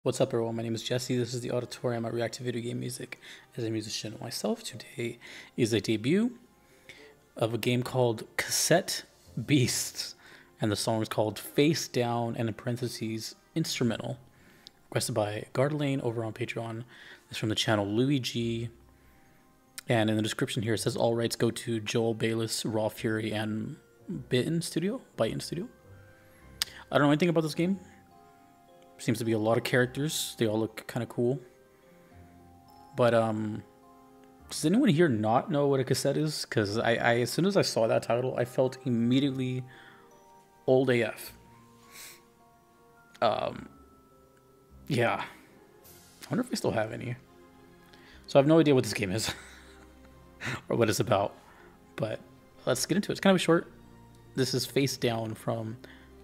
What's up, everyone? My name is Jesse. This is the Auditorium. I react to video game music as a musician myself. Today is a debut of a game called Cassette Beasts, and the song is called Face Down and in parentheses Instrumental, requested by Gardelane over on Patreon. It's from the channel Louis G. And in the description here it says all rights go to Joel Baylis, Raw Fury, and Bitten Studio. I don't know anything about this game. Seems to be a lot of characters. They all look kind of cool. But does anyone here not know what a cassette is? Because I as soon as I saw that title, I felt immediately old AF. Yeah. I wonder if I still have any. So I have no idea what this game is or what it's about. But let's get into it. It's kind of short. This is Face Down from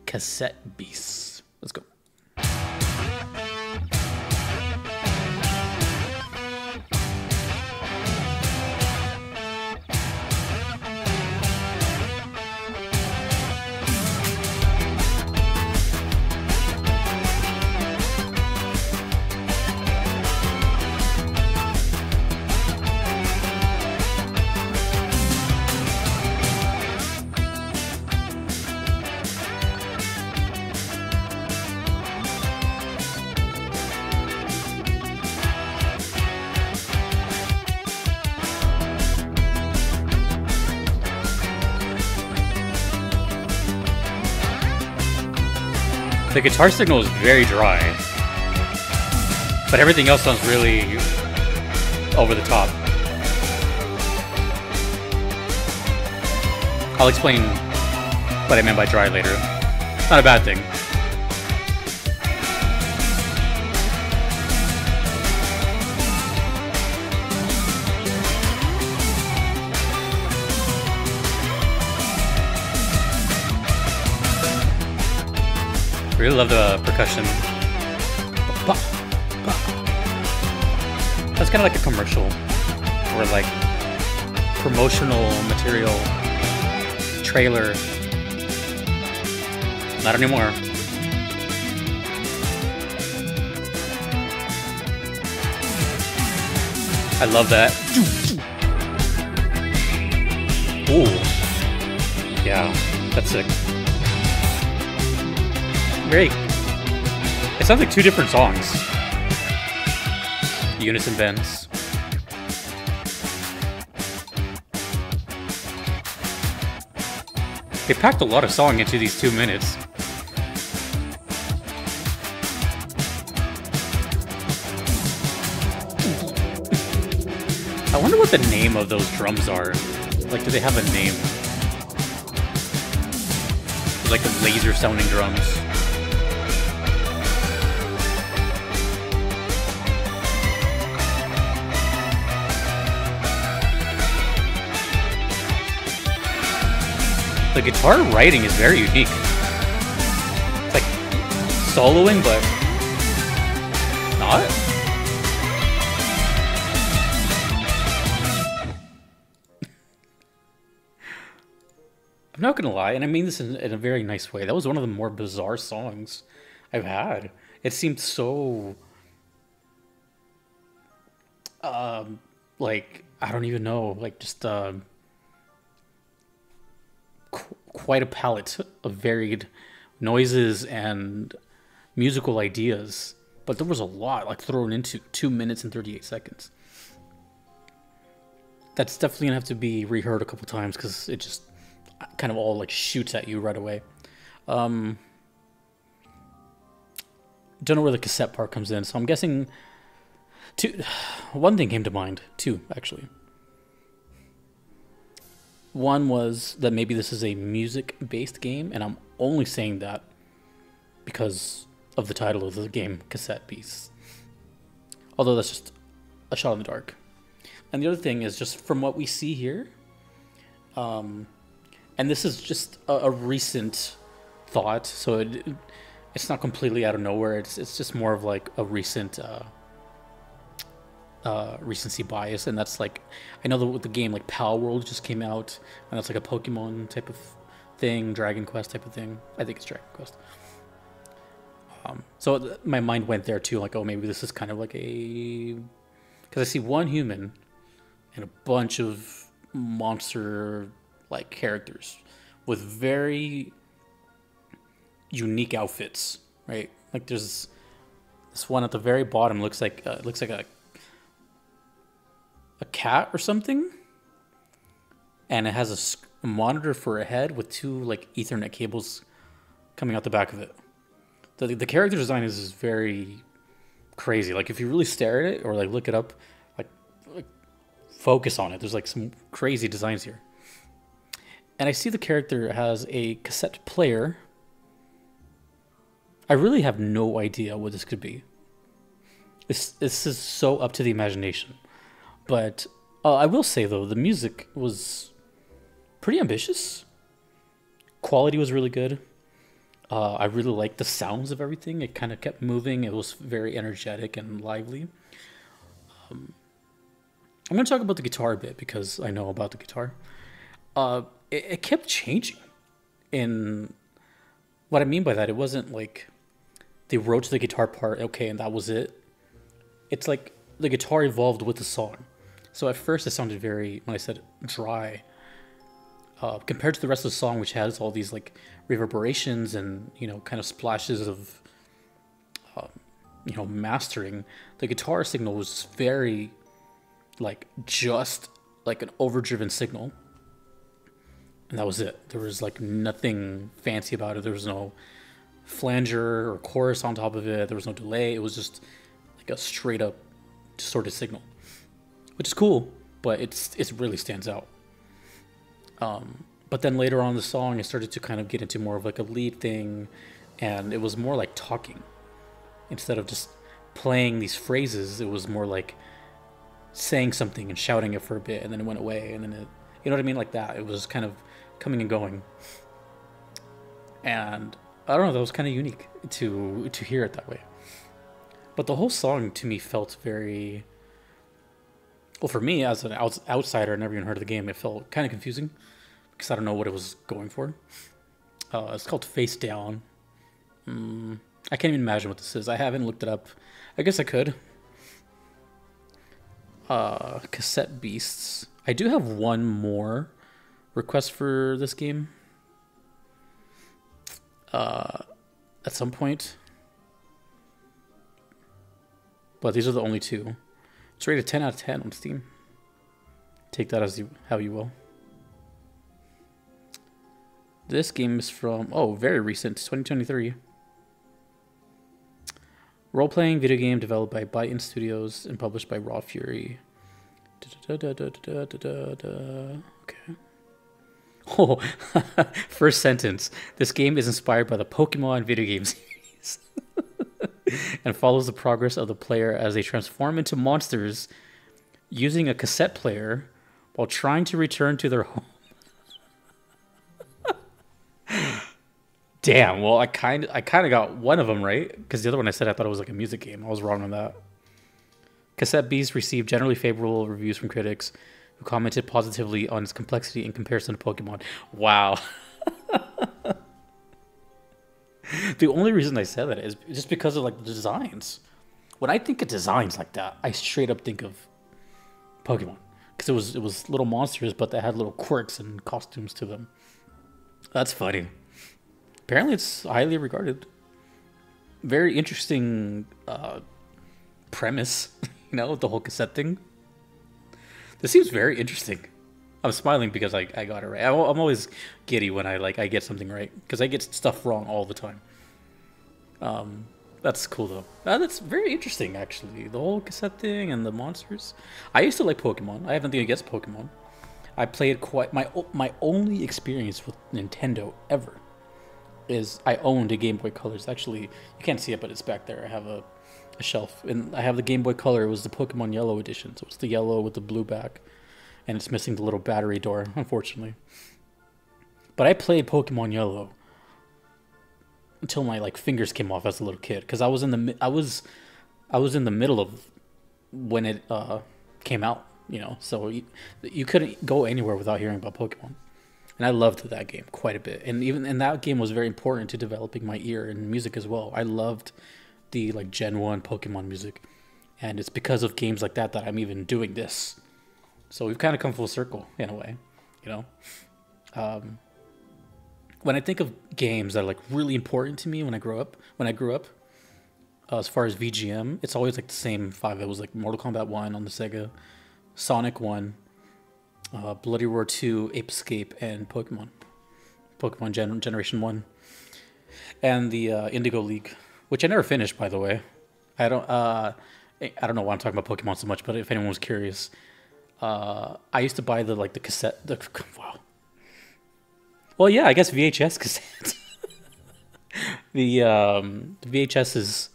Cassette Beasts. Let's go. The guitar signal is very dry, but everything else sounds really over the top. I'll explain what I meant by dry later. Not a bad thing. Really love the percussion. That's kind of like a commercial or like promotional material trailer. Not anymore. I love that. Ooh. Yeah, that's sick. Great. It sounds like two different songs. Unison bends. They packed a lot of song into these 2 minutes. I wonder what the name of those drums are. Like, do they have a name? Like the laser sounding drums. The guitar writing is very unique. It's like soloing, but not. I'm not gonna lie, and I mean this in a very nice way. That was one of the more bizarre songs I've had. It seemed so like, I don't even know, like just quite a palette of varied noises and musical ideas, but there was a lot like thrown into 2 minutes and 38 seconds. That's definitely gonna have to be reheard a couple times because it just kind of all like shoots at you right away. Don't know where the cassette part comes in, so I'm guessing one thing came to mind. Two, actually. One was that maybe this is a music-based game, and I'm only saying that because of the title of the game, Cassette Beasts. Although that's just a shot in the dark. And the other thing is just from what we see here, and this is just a recent thought, so it's not completely out of nowhere. It's just more of like a recent recency bias, and that's like, I know the game like Pal World just came out, and that's like a Pokemon type of thing, Dragon Quest type of thing. I think it's Dragon Quest. So my mind went there too, like, oh, maybe this is kind of like a, because I see one human and a bunch of monster like characters with very unique outfits, right? Like there's this one at the very bottom looks like a cat or something, and it has a monitor for a head with two like Ethernet cables coming out the back of it. The character design is very crazy. Like if you really stare at it or like look it up, like focus on it, there's like some crazy designs here. And I see the character has a cassette player. I really have no idea what this could be. This is so up to the imagination. But I will say though, the music was pretty ambitious. Quality was really good. I really liked the sounds of everything. It kind of kept moving. It was very energetic and lively. I'm going to talk about the guitar a bit because I know about the guitar. It kept changing. And what I mean by that, it wasn't like they wrote to the guitar part, okay, and that was it. It's like the guitar evolved with the song. So at first it sounded very, when I said dry, compared to the rest of the song, which has all these like reverberations and, you know, kind of splashes of, you know, mastering, the guitar signal was very like just like an overdriven signal. And that was it. There was like nothing fancy about it. There was no flanger or chorus on top of it. There was no delay. It was just like a straight up distorted signal, which is cool, but it really stands out. But then later on in the song, it started to kind of get into more of like a lead thing, and it was more like talking. Instead of just playing these phrases, it was more like saying something and shouting it for a bit, and then it went away, and then it, you know what I mean, like that. It was kind of coming and going. And I don't know, that was kind of unique to hear it that way. But the whole song to me felt very, well, for me as an outsider, I never even heard of the game, it felt kind of confusing because I don't know what it was going for. It's called Face Down. I can't even imagine what this is. I haven't looked it up. I guess I could. Cassette Beasts. I do have one more request for this game. At some point. But these are the only two. It's rated 10 out of 10 on Steam. Take that as how you will. This game is from, oh, very recent, 2023. Role-playing video game developed by Baylis Studios and published by Raw Fury. Okay. Oh, first sentence. This game is inspired by the Pokemon video game series and follows the progress of the player as they transform into monsters using a cassette player while trying to return to their home. Damn, well, I kind of got one of them right, because the other one I said I thought it was like a music game. I was wrong on that. Cassette Beasts received generally favorable reviews from critics who commented positively on its complexity in comparison to Pokemon. Wow. The only reason I said that is just because of like the designs. When I think of designs like that, I straight up think of Pokemon, because it was little monsters, but they had little quirks and costumes to them. That's funny. Apparently, it's highly regarded. Very interesting premise, you know, the whole cassette thing. This seems very interesting. I'm smiling because I got it right. I'm always giddy when I get something right, because I get stuff wrong all the time. That's cool though. That's very interesting, actually. The whole cassette thing and the monsters. I used to like Pokemon. I have nothing against Pokemon. I played quite my only experience with Nintendo ever is I owned a Game Boy Colors. Actually, you can't see it, but it's back there. I have a shelf, and I have the Game Boy Color. It was the Pokemon Yellow edition, so it's the yellow with the blue back, and it's missing the little battery door, unfortunately. But I played Pokemon Yellow until my fingers came off as a little kid, because I was in the middle of when it came out, you know. So you couldn't go anywhere without hearing about Pokemon. and I loved that game quite a bit. And that game was very important to developing my ear in music as well. I loved the like Gen 1 Pokemon music, and it's because of games like that that I'm even doing this. So we've kind of come full circle in a way, you know. When I think of games that are like really important to me when I grew up, as far as VGM, it's always like the same five. It was like Mortal Kombat 1 on the Sega, Sonic 1, Bloody Roar 2, Ape Escape, and Pokemon Generation 1, and the Indigo League, which I never finished, by the way. I don't know why I'm talking about Pokemon so much, but if anyone was curious, I used to buy the cassette. Wow. Well, yeah, I guess VHS cassette. The VHSs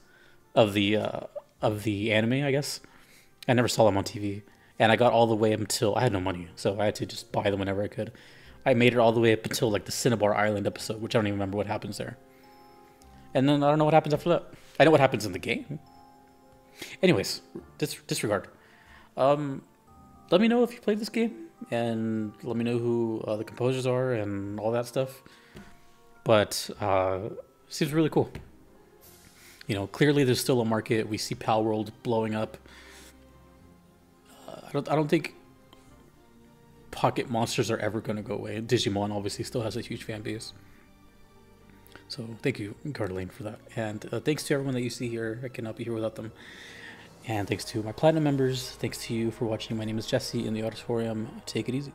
of the anime, I guess. I never saw them on TV, and I got all the way up until I had no money, so I had to just buy them whenever I could. I made it all the way up until like the Cinnabar Island episode, which I don't even remember what happens there. And then I don't know what happens after that. I know what happens in the game. Anyways, disregard. Let me know if you played this game, and let me know who the composers are and all that stuff. But seems really cool. You know, clearly there's still a market. We see Pal World blowing up. I don't think Pocket Monsters are ever going to go away. Digimon obviously still has a huge fan base. So thank you, Gardelane, for that. And thanks to everyone that you see here. I cannot be here without them. And thanks to my Platinum members. Thanks to you for watching. My name is Jesse in the Auditorium. Take it easy.